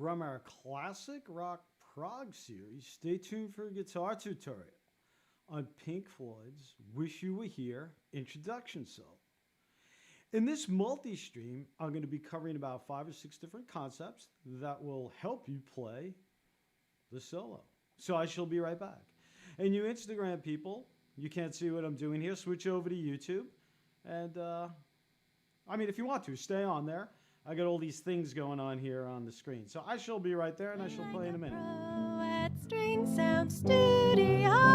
From our classic rock prog series, stay tuned for a guitar tutorial on Pink Floyd's Wish You Were Here introduction solo. In this multi-stream, I'm going to be covering about 5 or 6 different concepts that will help you play the solo. So I shall be right back. And you Instagram people, you can't see what I'm doing here, switch over to YouTube. And, if you want to, stay on there. I got all these things going on here on the screen. So I shall be right there, and I shall play in a minute. At String Sound Studios.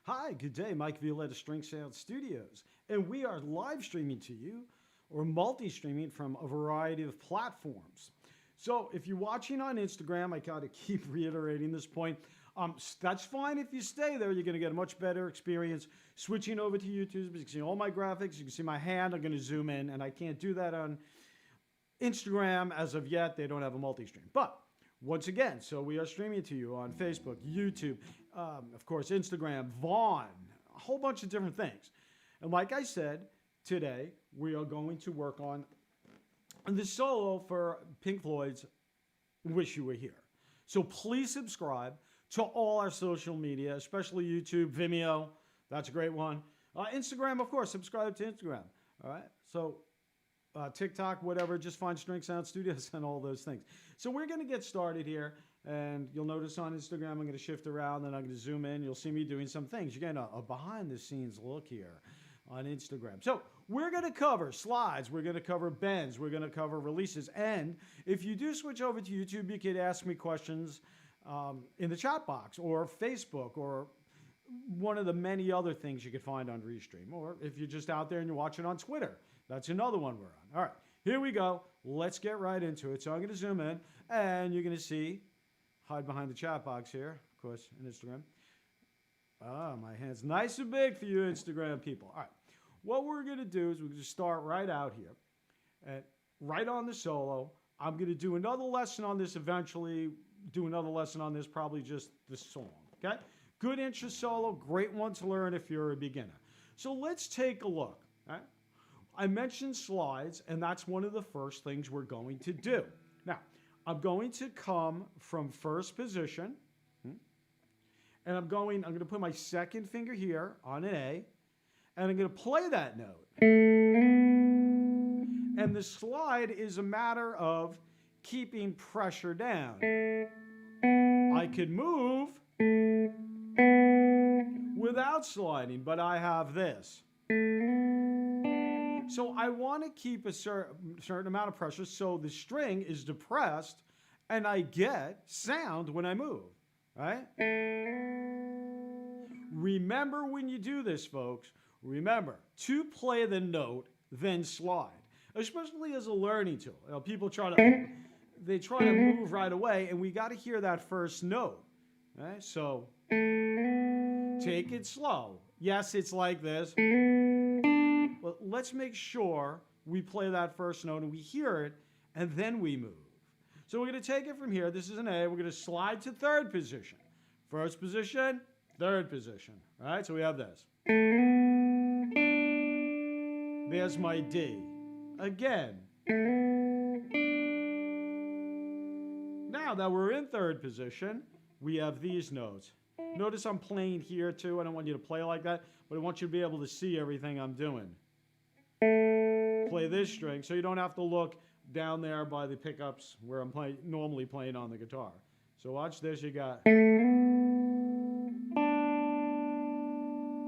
Hi, good day, Mike Violette of String Sound Studios, and we are live streaming to you, or multi-streaming from a variety of platforms. So if you're watching on Instagram, I gotta keep reiterating this point, that's fine if you stay there, you're gonna get a much better experience. Switching over to YouTube, you can see all my graphics, you can see my hand, I'm gonna zoom in, and I can't do that on Instagram as of yet, they don't have a multi-stream. But once again, so we are streaming to you on Facebook, YouTube, of course, Instagram, Vaughn, a whole bunch of different things. And like I said, today we are going to work on the solo for Pink Floyd's Wish You Were Here. So please subscribe to all our social media, especially YouTube, Vimeo. That's a great one. Instagram, of course, subscribe to Instagram. All right. So TikTok, whatever, just find String Sound Studios and all those things. So we're going to get started here, and you'll notice on Instagram I'm going to shift around, and I'm going to zoom in. You'll see me doing some things. You're getting a behind-the-scenes look here on Instagram. So we're going to cover slides. We're going to cover bends. We're going to cover releases. And if you do switch over to YouTube, you could ask me questions in the chat box or Facebook or one of the many other things you could find on Restream. Or if you're just out there and you're watching on Twitter, that's another one we're on. All right, here we go. Let's get right into it. So I'm going to zoom in, and you're going to see, hide behind the chat box here, of course, on Instagram. My hand's nice and big for you Instagram people. All right, what we're going to do is we're going to start right out here, and right on the solo. I'm going to do another lesson on this eventually, do another lesson on this, probably just the song, okay? Good intro solo, great one to learn if you're a beginner. So let's take a look, all right? I mentioned slides, and that's one of the first things we're going to do. Now, I'm going to come from first position, and I'm going to put my second finger here on an A, and I'm going to play that note. And the slide is a matter of keeping pressure down. I could move without sliding, but I have this. So I want to keep a certain amount of pressure so the string is depressed and I get sound when I move, right? Remember when you do this, folks, remember to play the note, then slide, especially as a learning tool. You know, people try to move right away, and we got to hear that first note, right? So take it slow. Yes, it's like this. But let's make sure we play that first note and we hear it, and then we move. So we're going to take it from here. This is an A. We're going to slide to third position. First position, third position. All right, so we have this. There's my D. Again. Now that we're in third position, we have these notes. Notice I'm playing here too. I don't want you to play like that, but I want you to be able to see everything I'm doing. Play this string so you don't have to look down there by the pickups where I'm normally playing on the guitar. So watch this, you got.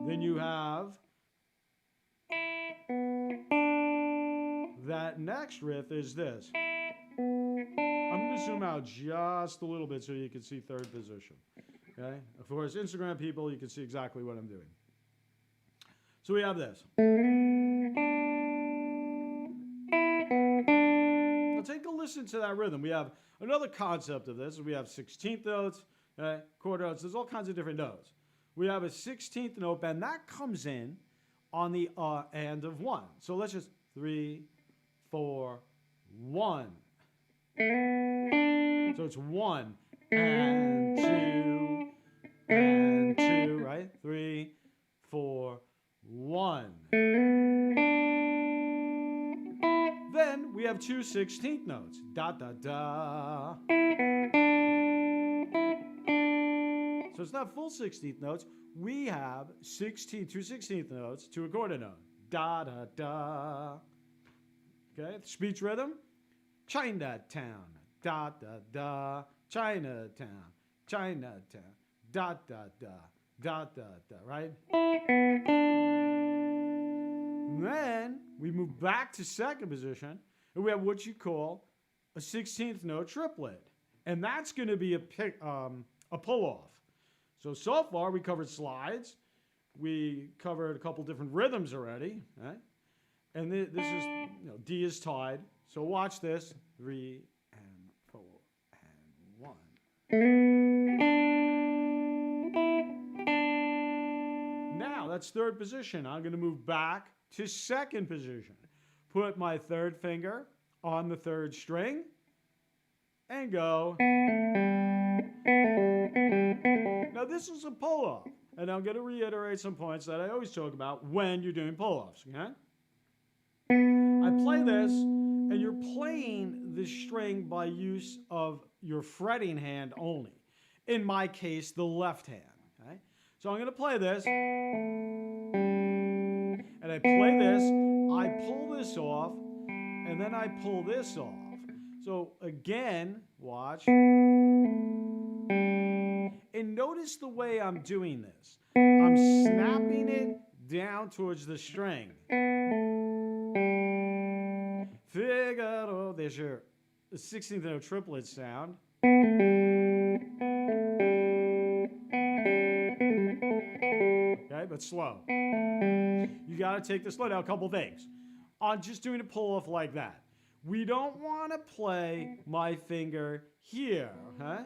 Then you have that next riff is this. I'm going to zoom out just a little bit so you can see third position. Okay? Of course, Instagram people, you can see exactly what I'm doing. So we have this. Now take a listen to that rhythm. We have another concept of this. We have 16th notes, okay? Quarter notes. There's all kinds of different notes. We have a 16th note bend. That comes in on the and of 1. So let's just 3, 4, 1. So it's 1 and 2 and 2, right? 3, 4, 1. Then we have two 16th notes. Da, da, da. So it's not full 16th notes. We have two 16th notes to a quarter note. Da, da, da. Okay, speech rhythm. Chinatown. Da, da, da. Chinatown. Chinatown. Da, da, da. Da, da, da, right? Then we move back to second position, and we have what you call a 16th note triplet. And that's going to be a pull-off. So far, we covered slides. We covered a couple different rhythms already, right? And this is, D is tied. So watch this. 3 and 4 and 1. Now, that's third position. I'm going to move back to second position. Put my third finger on the third string and go. Now, this is a pull-off. And I'm going to reiterate some points that I always talk about when you're doing pull-offs, okay? I play this, and you're playing the string by use of your fretting hand only. In my case, the left hand, okay? So I'm going to play this, and I play this, I pull this off, and then I pull this off. So again, watch. And notice the way I'm doing this. I'm snapping it down towards the string. Figaro, there's your 16th note triplet sound. Okay, but slow. You got to take this slow. Now, a couple things. On just doing a pull-off like that, we don't want to play my finger here, okay?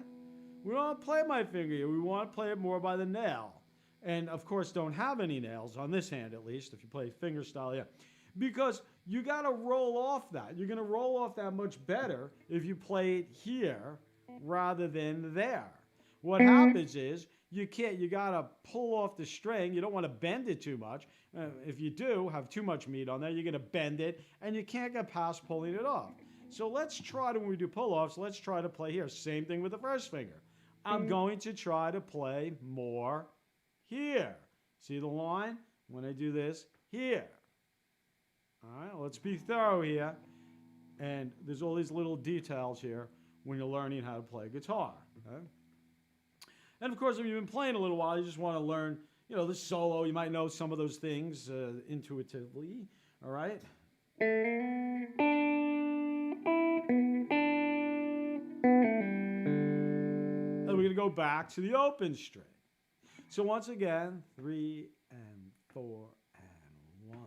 We don't want to play my finger here. We want to play it more by the nail. And, of course, don't have any nails, on this hand at least, if you play finger style, yeah. Because you got to roll off that. You're going to roll off that much better if you play it here rather than there. What happens is you got to pull off the string. You don't want to bend it too much. If you do have too much meat on there, you're going to bend it, and you can't get past pulling it off. So let's try to, when we do pull-offs, let's try to play here. Same thing with the first finger. I'm going to try to play more here. See the line? When I do this, here. All right, let's be thorough here. And there's all these little details here when you're learning how to play guitar. Okay? And, of course, if you've been playing a little while, you just want to learn, the solo. You might know some of those things intuitively. All right? And we're going to go back to the open string. So once again, 3 and 4 and 1.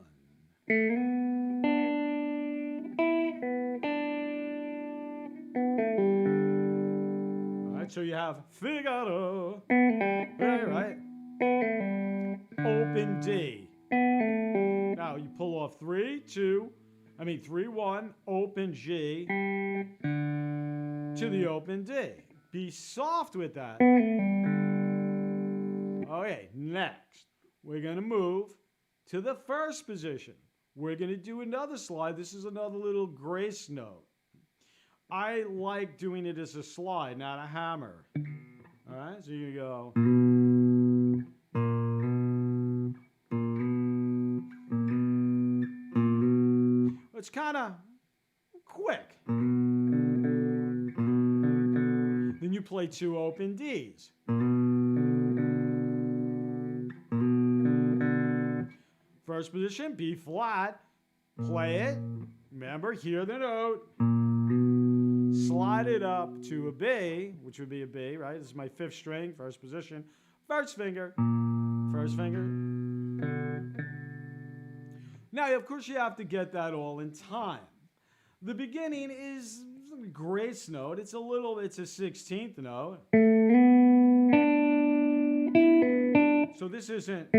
All right, so you have Figaro, right? Open D. Now you pull off 3, 1, open G to the open D. Be soft with that. Okay, next, we're going to move to the first position. We're going to do another slide. This is another little grace note. I like doing it as a slide, not a hammer. All right, so you're going to go. It's kind of quick. Then you play 2 open Ds. First position, B flat. Play it. Remember, hear the note. Slide it up to a B, which would be a B, right? This is my 5th string, first position. First finger. First finger. Now, of course, you have to get that all in time. The beginning is a grace note. It's a 16th note. So this isn't,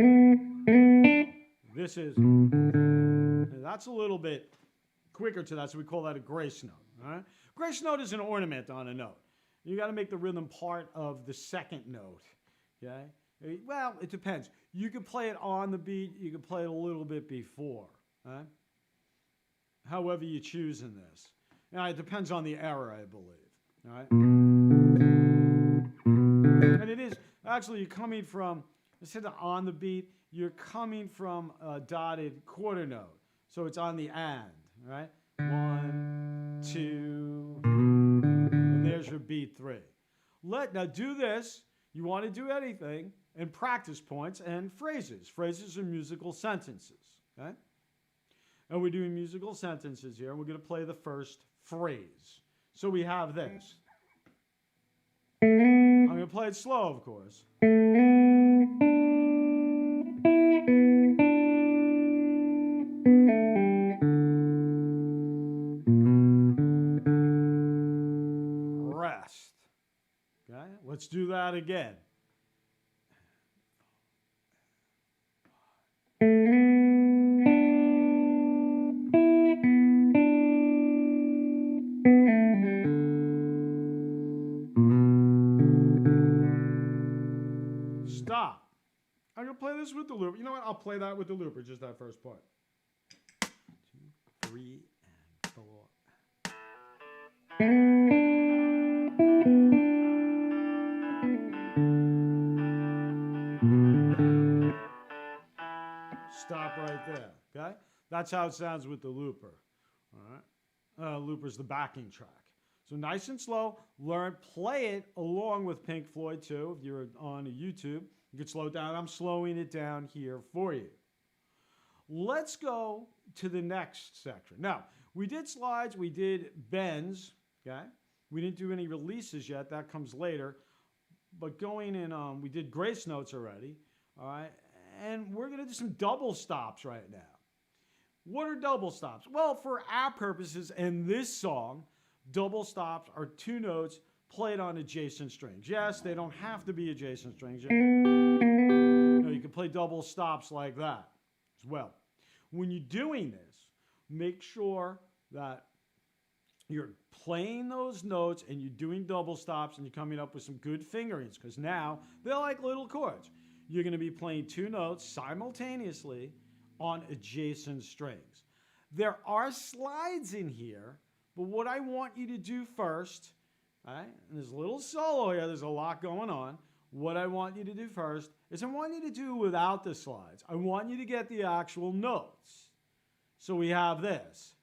that's a little bit quicker to that, so we call that a grace note. All right? Grace note is an ornament on a note. You got to make the rhythm part of the second note. Okay? Well, it depends. You can play it on the beat. You can play it a little bit before. Right? However you choose in this. Now, it depends on the error, I believe. All right? And it is, actually, you're coming from, instead of on the beat, you're coming from a dotted quarter note. So it's on the and, right? 1, 2, and there's your beat 3. Now do this. You want to do anything, and practice points and phrases. Phrases are musical sentences, okay? And we're doing musical sentences here, and we're going to play the first phrase. So we have this. I'm going to play it slow, of course. Rest. Okay, let's do that again. Stop. I'm going to play this with the looper. You know what? I'll play that with the looper, just that first part. 2, 3, and 4. Stop right there, okay? That's how it sounds with the looper, all right? Looper's the backing track. So nice and slow, play it along with Pink Floyd too. If you're on YouTube, you can slow it down. I'm slowing it down here for you. Let's go to the next section. Now, we did slides, we did bends, okay? We didn't do any releases yet, that comes later. But going in, we did grace notes already, all right? And we're gonna do some double stops right now. What are double stops? Well, for our purposes in this song, double stops are 2 notes played on adjacent strings. Yes, they don't have to be adjacent strings. No, you can play double stops like that as well. When you're doing this, make sure that you're playing those notes and you're doing double stops and you're coming up with some good fingerings, because now they're like little chords. You're going to be playing 2 notes simultaneously on adjacent strings. There are slides in here, but what I want you to do first, all right, and there's a little solo here, there's a lot going on. What I want you to do first is I want you to do without the slides. I want you to get the actual notes. So we have this.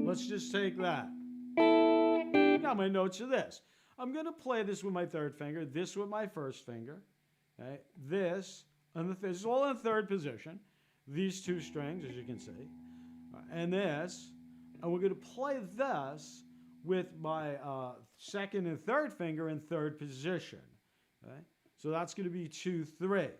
Let's just take that. Now my notes are this. I'm going to play this with my 3rd finger, this with my 1st finger. Okay? This, and this is all in 3rd position. These 2 strings, as you can see. And this, and we're going to play this with my 2nd and 3rd finger in 3rd position. Okay? So that's going to be 2, 3.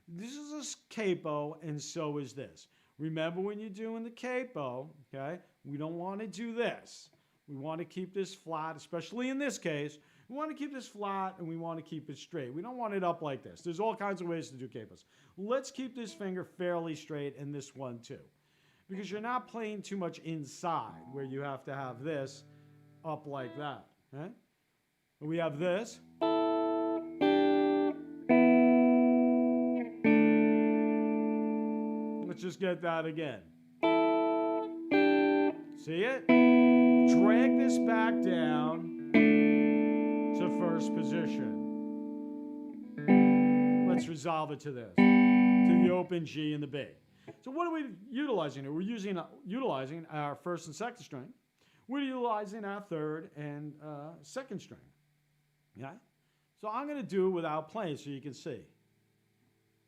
This is a capo, and so is this. Remember when you're doing the capo, okay, we don't want to do this. We want to keep this flat, especially in this case. We want to keep this flat, and we want to keep it straight. We don't want it up like this. There's all kinds of ways to do capos. Let's keep this finger fairly straight, and this one too. Because you're not playing too much inside, where you have to have this up like that. Right? We have this. Let's just get that again. See it? Drag this back down to first position. Let's resolve it to this, to the open G and the B. So what are we utilizing here? We're utilizing our first and second string. We're utilizing our third and second string. Yeah? So I'm going to do it without playing so you can see.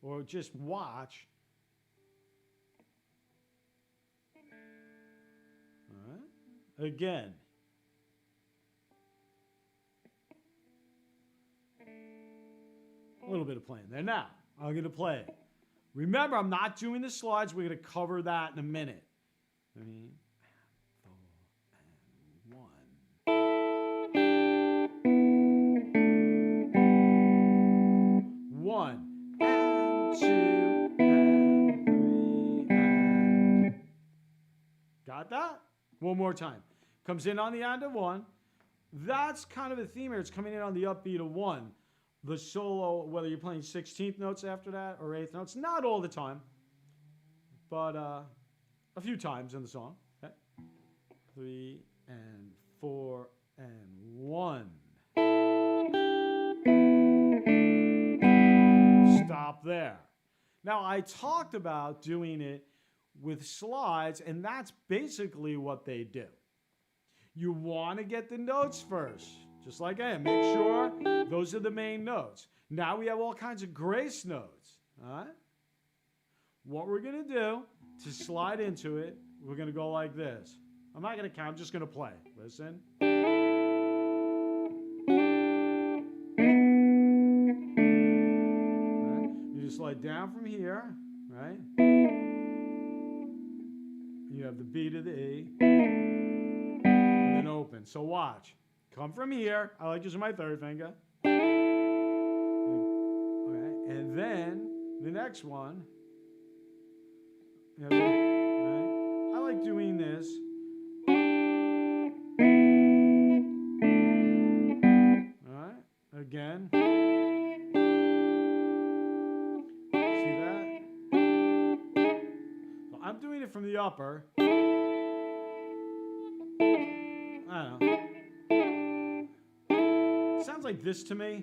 Or just watch. All right? Again. A little bit of playing there. Now, I'm going to play. Remember, I'm not doing the slides. We're going to cover that in a minute. 3, 4, and 1. 1, and 2, and 3, and... Got that? One more time. Comes in on the end of 1. That's kind of a theme here. It's coming in on the upbeat of 1. The solo, whether you're playing 16th notes after that or 8th notes, not all the time, but a few times in the song. Okay? 3 and 4 and 1. Stop there. Now, I talked about doing it with slides, and that's basically what they do. You want to get the notes first. Just like I am. Make sure those are the main notes. Now we have all kinds of grace notes. All right? What we're going to do to slide into it, we're going to go like this. I'm not going to count. I'm just going to play. Listen. Right? You just slide down from here. Right? You have the B to the E. And then open. So watch. Come from here. I like using my third finger. Okay. And then the next one. Right? I like doing this. All right. Again. See that? So I'm doing it from the upper. I don't know. Sounds like this to me.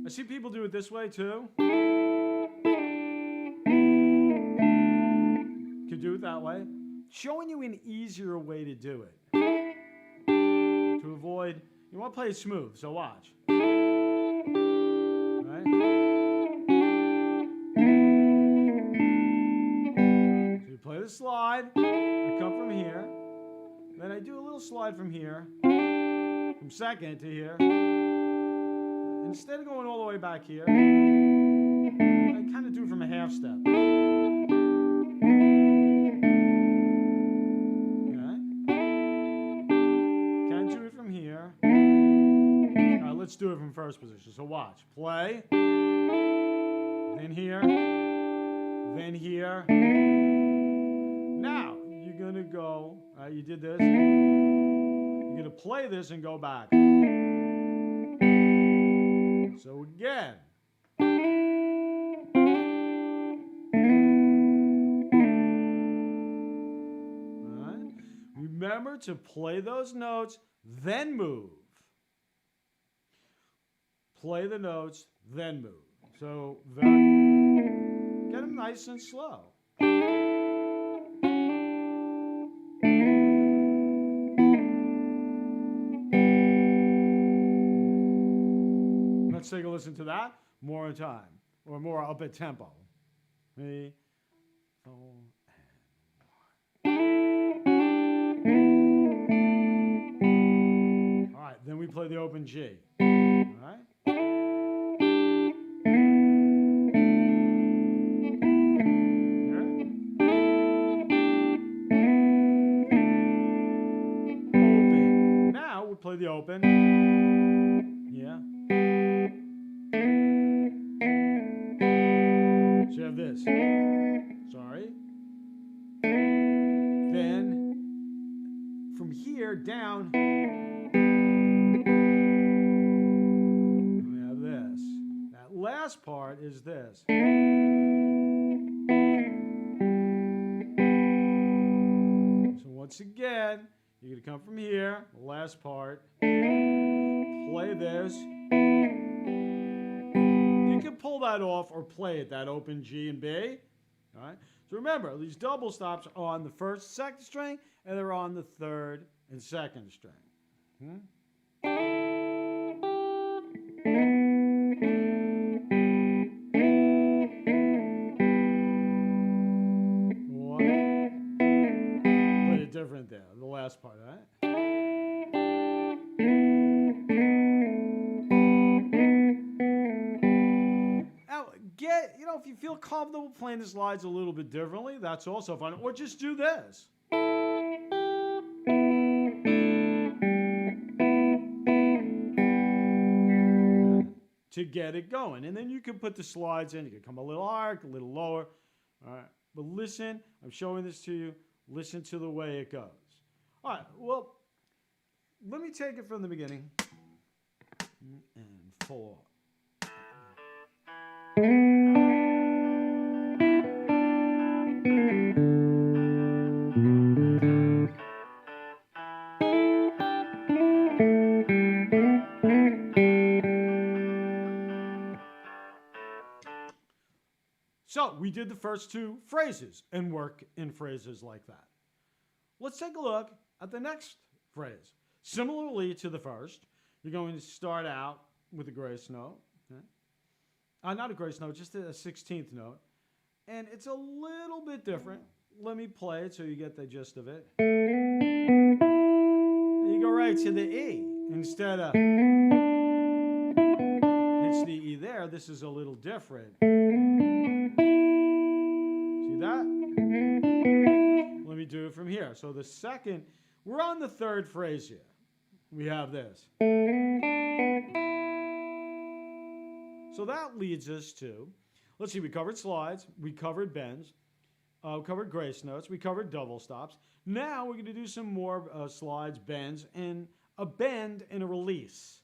I see people do it this way too. Could do it that way. Showing you an easier way to do it. To avoid, you want to play it smooth, so watch. Right? So you play the slide. I come from here. Then I do a little slide from here, from second to here. Instead of going all the way back here, I kind of do it from a half step. Okay? Can do it from here. All right, let's do it from first position. So watch. Play. Then here. Then here. Now, you're going to go, you did this. You're going to play this and go back. So again. All right. Remember to play those notes, then move. Play the notes, then move. So get them nice and slow. Let's take a listen to that more in time, or more up at tempo. 3, 4, and 1. All right, then we play the open G. All right. Open. Now we play the open. Yeah. So you have this. Sorry. Then from here down, we have this. That last part is this. So once again, you're going to come from here, the last part, play this. You can pull that off or play it, that open G and B. All right. So remember, these double stops are on the first, second string, and they're on the third and second string. One. Put it different there, the last part, all right? If you feel comfortable playing the slides a little bit differently, that's also fine. Or just do this. To get it going. And then you can put the slides in. You can come a little higher, a little lower. All right. But listen, I'm showing this to you. Listen to the way it goes. All right. Well, let me take it from the beginning. And 4. So we did the first two phrases and work in phrases like that. Let's take a look at the next phrase. Similarly to the first, you're going to start out with a grace note. Okay? Not a grace note, just a 16th note. And it's a little bit different. Let me play it so you get the gist of it. You go right to the E instead of hits the E there. This is a little different. See that? Let me do it from here. So the second, we're on the third phrase here. We have this. So that leads us to, let's see, we covered slides, we covered bends, covered grace notes, we covered double stops. Now we're going to do some more slides, bends, and a bend and a release.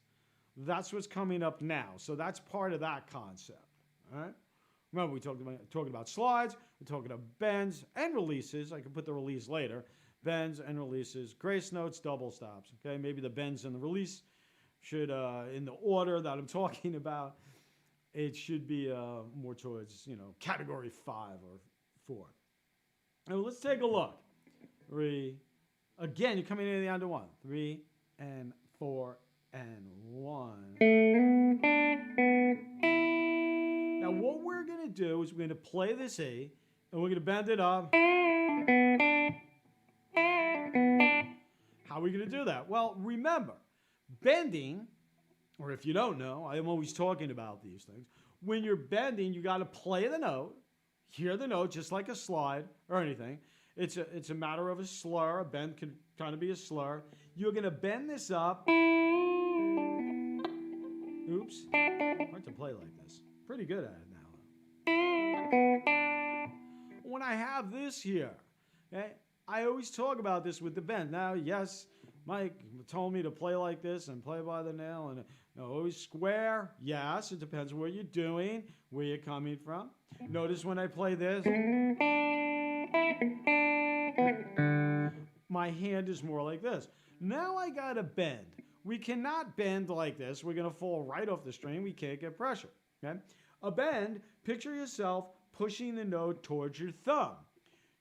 That's what's coming up now. So that's part of that concept. All right? Remember, we talking about slides, we're talking about bends and releases. I can put the release later. Bends and releases, grace notes, double stops. Okay, maybe the bends and the release should, in the order that I'm talking about, it should be more towards, category 5 or 4. Now let's take a look. 3. Again, you're coming in the under 1. 3 and 4 and 1. Now what we're going to do is we're going to play this E, and we're going to bend it up. How are we going to do that? Well, remember, bending, or if you don't know, I'm always talking about these things. When you're bending, you got to play the note, hear the note, just like a slide or anything. It's a matter of a slur. A bend can kind of be a slur. You're going to bend this up. Oops. Hard to play like this. Pretty good at it now. When I have this here, okay, I always talk about this with the bend. Now, yes, Mike told me to play like this and play by the nail and always square. Yes, it depends what you're doing, where you're coming from. Notice when I play this, my hand is more like this. Now I got to bend. We cannot bend like this. We're going to fall right off the string. We can't get pressure. Okay? A bend, picture yourself pushing the note towards your thumb.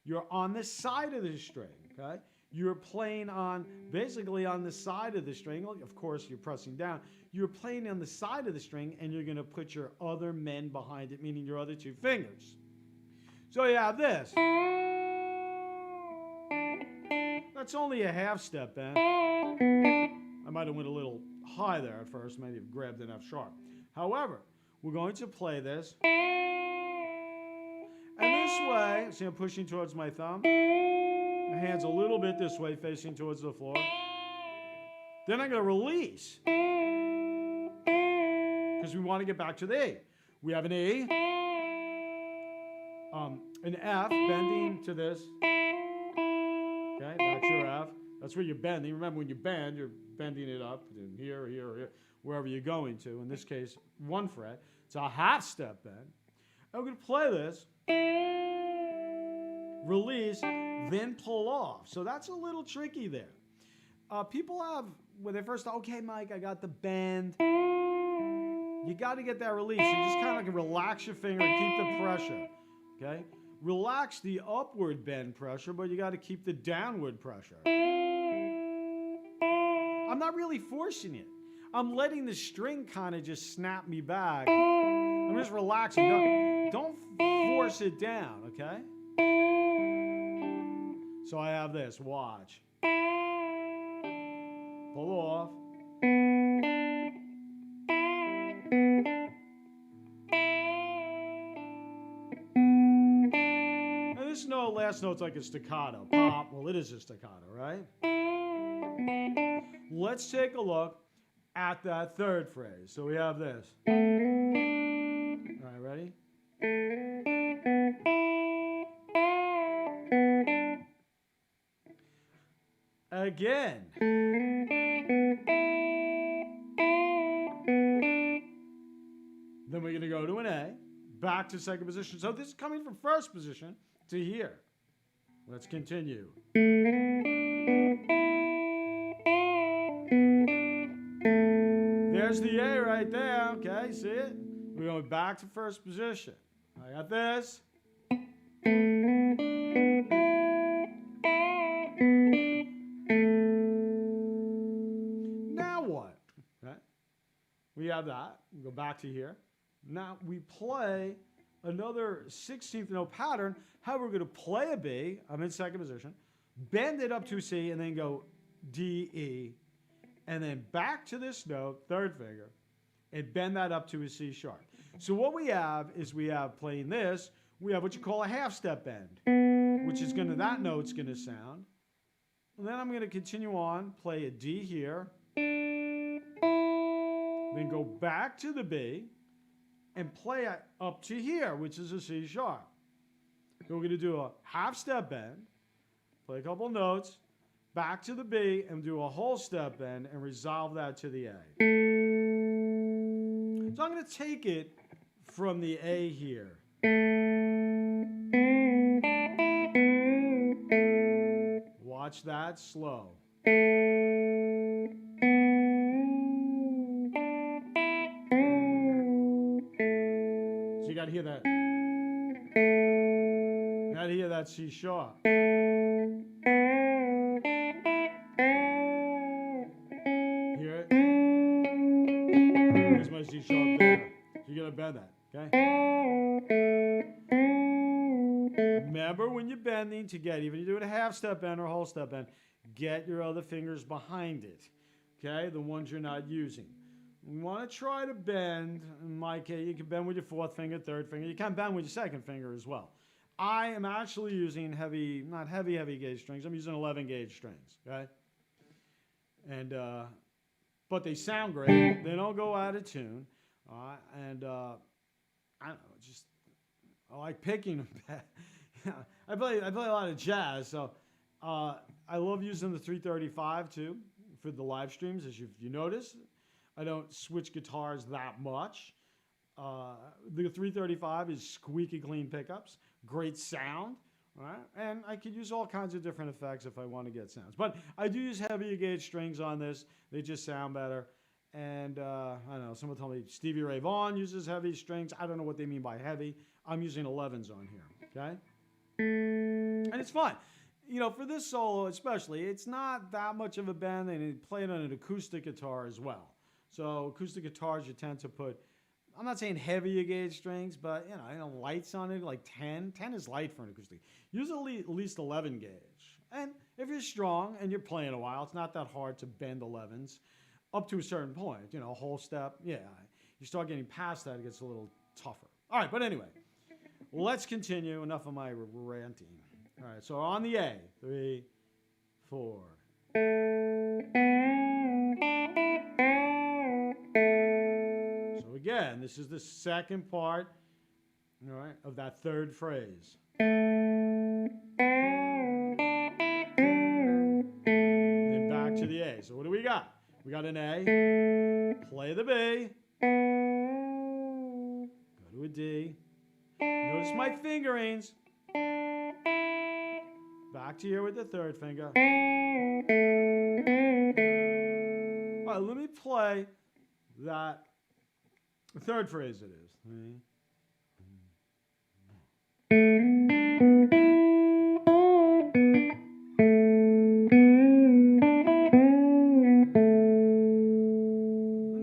You're on the side of the string, okay? You're playing basically on the side of the string. Of course, you're pressing down. You're playing on the side of the string, and you're going to put your other men behind it, meaning your other 2 fingers. So you have this. That's only a half step bend. I might have went a little high there at first, maybe have grabbed enough sharp. However, we're going to play this. And this way, see I'm pushing towards my thumb. My hand's a little bit this way, facing towards the floor. Then I'm going to release. Because we want to get back to the A. We have an A, an F, bending to this. Okay, that's your F. That's where you're bending. Remember, when you bend, you're bending it up and here, wherever you're going to. In this case, 1 fret. It's a half step bend. I'm going to play this, release, then pull off. So that's a little tricky there. People have, when they first, okay, Mike, I got the bend. You got to get that release. You just kind of relax your finger and keep the pressure. Okay? Relax the upward bend pressure, but you got to keep the downward pressure. I'm not really forcing it. I'm letting the string kind of just snap me back. I'm just relaxing. Don't force it down, okay? So I have this. Watch. Pull off. And this note, last note's like a staccato. Pop. Well, it is a staccato, right? Let's take a look at that third phrase. So we have this. All right, ready? Again. Then we're going to go to an A, back to second position. So this is coming from first position to here. Let's continue. There's the A right there, okay, see it? We're going back to first position. I got this. Now what? Okay. We have that. We go back to here. Now we play another 16th note pattern. How we're going to play a B, I'm in second position, bend it up to C, and then go D, E, and then back to this note, third finger, and bend that up to a C sharp. So what we have is we have playing this, we have what you call a half step bend, which is going to, that note's going to sound. And then I'm going to continue on, play a D here, then go back to the B, and play it up to here, which is a C sharp. So we're going to do a half step bend, play a couple notes, back to the B, and do a whole step bend and resolve that to the A. So I'm going to take it from the A here. Watch that slow. So you got to hear that. You got to hear that C sharp. Hear it? Here's my C sharp there. So you got to bend that, okay? Remember when you're bending to get, even if you do it a half step bend or a whole step bend, get your other fingers behind it, okay? The ones you're not using. You want to try to bend. In my case, you can bend with your fourth finger, third finger. You can bend with your second finger as well. I am actually using heavy, not heavy gauge strings. I'm using 11 gauge strings, okay? And, but they sound great. They don't go out of tune. And I don't know, just, I like picking them. I play a lot of jazz, so I love using the 335 too for the live streams, as you notice. I don't switch guitars that much. The 335 is squeaky clean pickups, great sound, right? And I could use all kinds of different effects if I want to get sounds. But I do use heavy gauge strings on this. They just sound better. And I don't know, someone told me Stevie Ray Vaughan uses heavy strings. I don't know what they mean by heavy. I'm using 11s on here, okay? And it's fun. You know, for this solo especially, it's not that much of a bend, and you play it on an acoustic guitar as well. So acoustic guitars, you tend to put, I'm not saying heavy gauge strings, but, you know, lights on it, like 10. 10 is light for an acoustic. Use at least 11 gauge. And if you're strong and you're playing a while, it's not that hard to bend 11s up to a certain point. You know, a whole step, yeah. You start getting past that, it gets a little tougher. All right, but anyway, let's continue. Enough of my ranting. All right, so on the A, 3, 4. So again, this is the second part, all right, of that third phrase. to the A. So what do we got? We got an A. Play the B. Go to a D. Notice my fingerings. Back to here with the third finger. All right, let me play that third phrase it is. And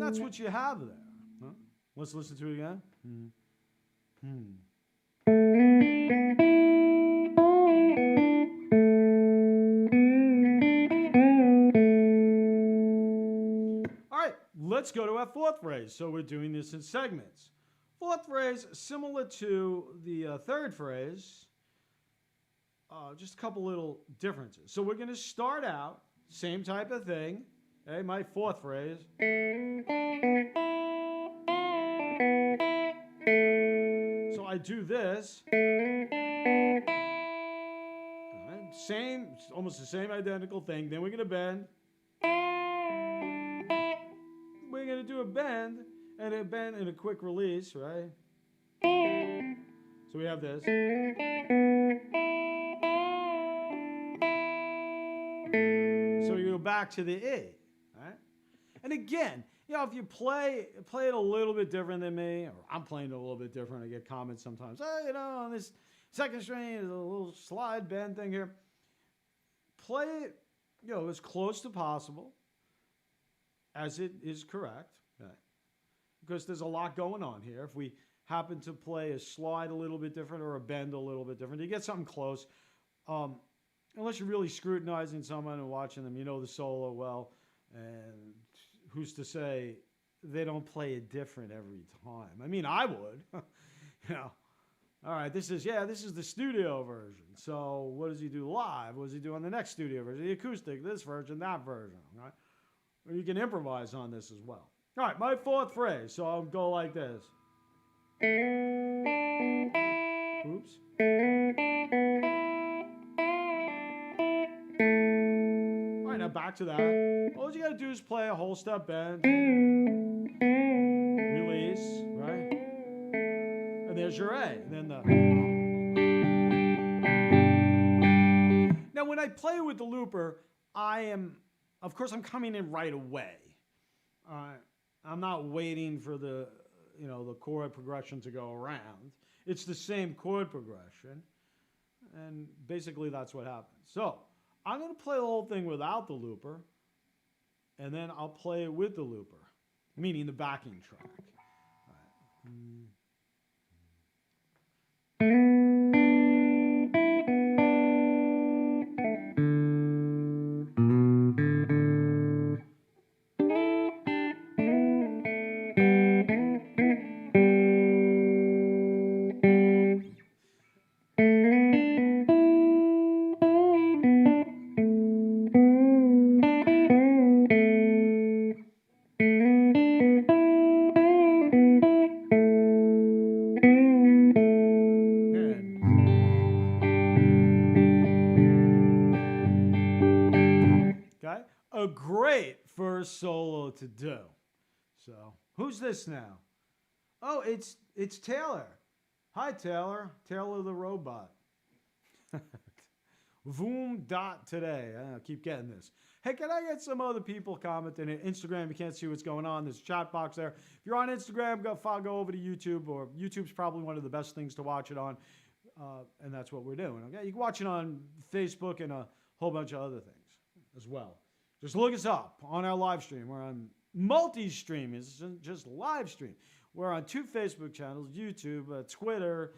that's what you have there. Huh? Let's listen to it again. All right, let's go to our fourth phrase. So we're doing this in segments. Fourth phrase, similar to the third phrase, just a couple little differences. So we're going to start out, same type of thing. Okay, my fourth phrase. So I do this. Right, same, almost the same identical thing. Then we're going to bend. We're going to do a bend and a bend and a quick release, right? So we have this. So we go back to the E, right? And again, you know, if you play it a little bit different than me, or I'm playing it a little bit different, I get comments sometimes, oh, you know, on this second string, there's a little slide bend thing here. Play it, you know, as close to possible as it is correct, right? Because there's a lot going on here. If we happen to play a slide a little bit different or a bend a little bit different, you get something close. Unless you're really scrutinizing someone and watching them, you know the solo well, and who's to say they don't play it different every time? I mean, I would, you know. All right, this is the studio version. So what does he do live? What does he do on the next studio version? The acoustic, this version, that version, right? Or you can improvise on this as well. All right, my fourth phrase. So I'll go like this. Oops. All right, now back to that. All you got to do is play a whole step bend. Release, right? And there's your A. And then the... Now, when I play with the looper, of course, I'm coming in right away. I'm not waiting for the chord progression to go around. It's the same chord progression. And basically, that's what happens. So I'm going to play the whole thing without the looper. And then I'll play it with the looper, meaning the backing track. All right. Okay, a great first solo to do. So, who's this now? Oh, it's Taylor. Hi, Taylor. Taylor the robot. Voom dot today. I keep getting this. Hey, can I get some other people commenting at Instagram? You can't see what's going on. There's a chat box there. If you're on Instagram, go over to YouTube, or YouTube's probably one of the best things to watch it on. And that's what we're doing. Okay, you can watch it on Facebook and a whole bunch of other things as well. Just look us up on our live stream. We're on multi-stream. It's just live stream. We're on 2 Facebook channels, YouTube, Twitter,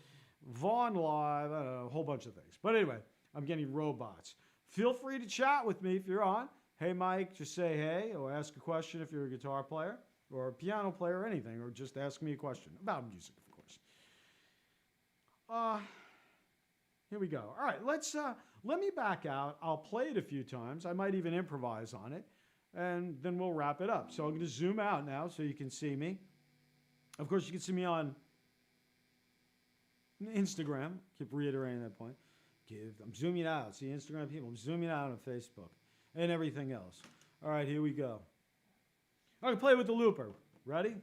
Vaughn Live, a whole bunch of things. But anyway, I'm getting robots. Feel free to chat with me if you're on. Hey, Mike, just say hey, or ask a question if you're a guitar player or a piano player or anything, or just ask me a question about music, of course. Here we go. All right, let me back out. I'll play it a few times. I might even improvise on it, and then we'll wrap it up. So I'm going to zoom out now so you can see me. Of course, you can see me on Instagram. Keep reiterating that point. I'm zooming out. See Instagram people. I'm zooming out on Facebook and everything else. All right, here we go. I'm gonna play with the looper. Ready?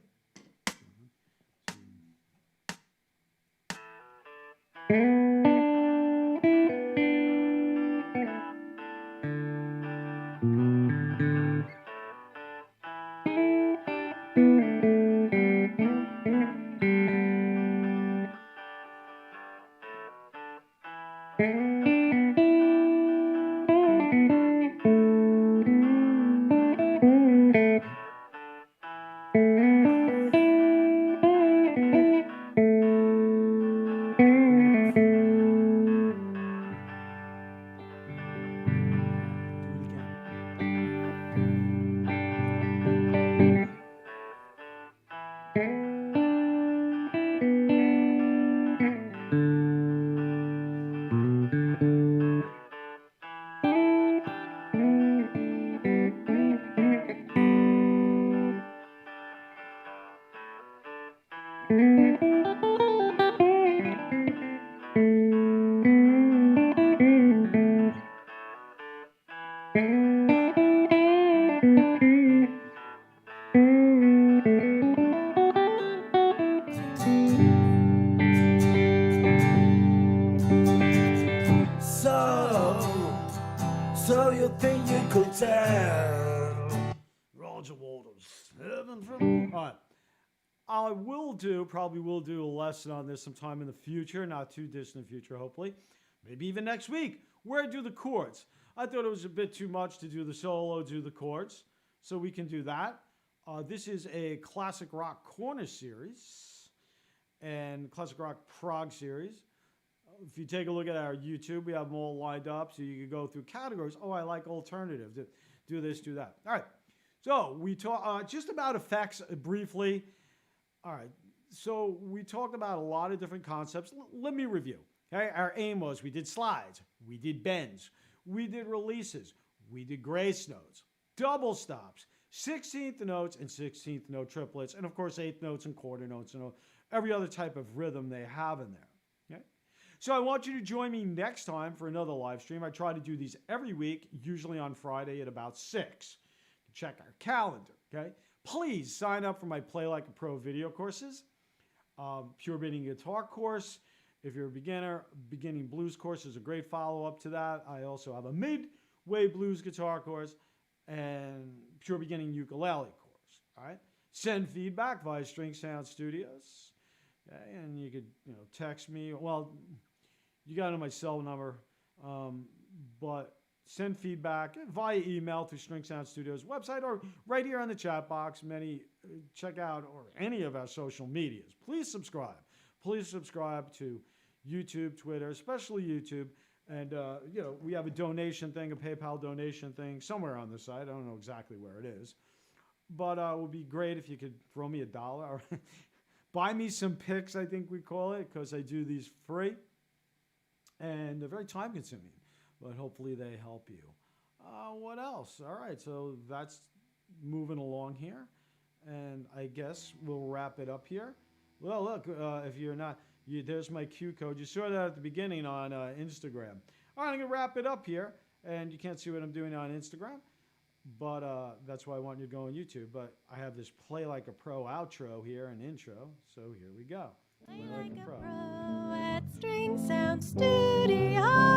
So you think you could tell? Roger Waters. Heaven from. All right. Probably will do a lesson on this sometime in the future, not too distant future, hopefully. Maybe even next week, where I do the chords. I thought it was a bit too much to do the solo, do the chords. So we can do that. This is a classic rock corner series and classic rock prog series. If you take a look at our YouTube, we have them all lined up so you can go through categories. Oh, I like alternative. Do this, do that. All right. So we talk just about effects briefly. All right. So we talked about a lot of different concepts. Let me review. Okay. Our aim was we did slides, we did bends, we did releases, we did grace notes, double stops, 16th notes and 16th note triplets, and of course 8th notes and quarter notes and every other type of rhythm they have in there. Okay. So I want you to join me next time for another live stream. I try to do these every week, usually on Friday at about 6. Check our calendar, okay? Please sign up for my Play Like a Pro video courses. Pure beginning guitar course. If you're a beginner, beginning blues course is a great follow-up to that. I also have a midway blues guitar course and pure beginning ukulele course, all right? Send feedback via String Sound Studios. Okay, and you could, text me. Well, you got my cell number, but send feedback via email through String Sound Studios website or right here on the chat box. Check out or any of our social medias. Please subscribe. Please subscribe to YouTube, Twitter, especially YouTube. And, we have a donation thing, a PayPal donation thing somewhere on the site. I don't know exactly where it is. But it would be great if you could throw me $1 or buy me some picks, I think we call it, because I do these free. And they're very time consuming, but hopefully they help you. What else? All right, so that's moving along here. And I guess we'll wrap it up here. Well, look, if you're not, there's my Q code. You saw that at the beginning on Instagram. All right, I'm going to wrap it up here. And you can't see what I'm doing on Instagram, but that's why I want you to go on YouTube. But I have this Play Like a Pro outro here, an intro. So here we go. Play like a pro at String Sound Studio.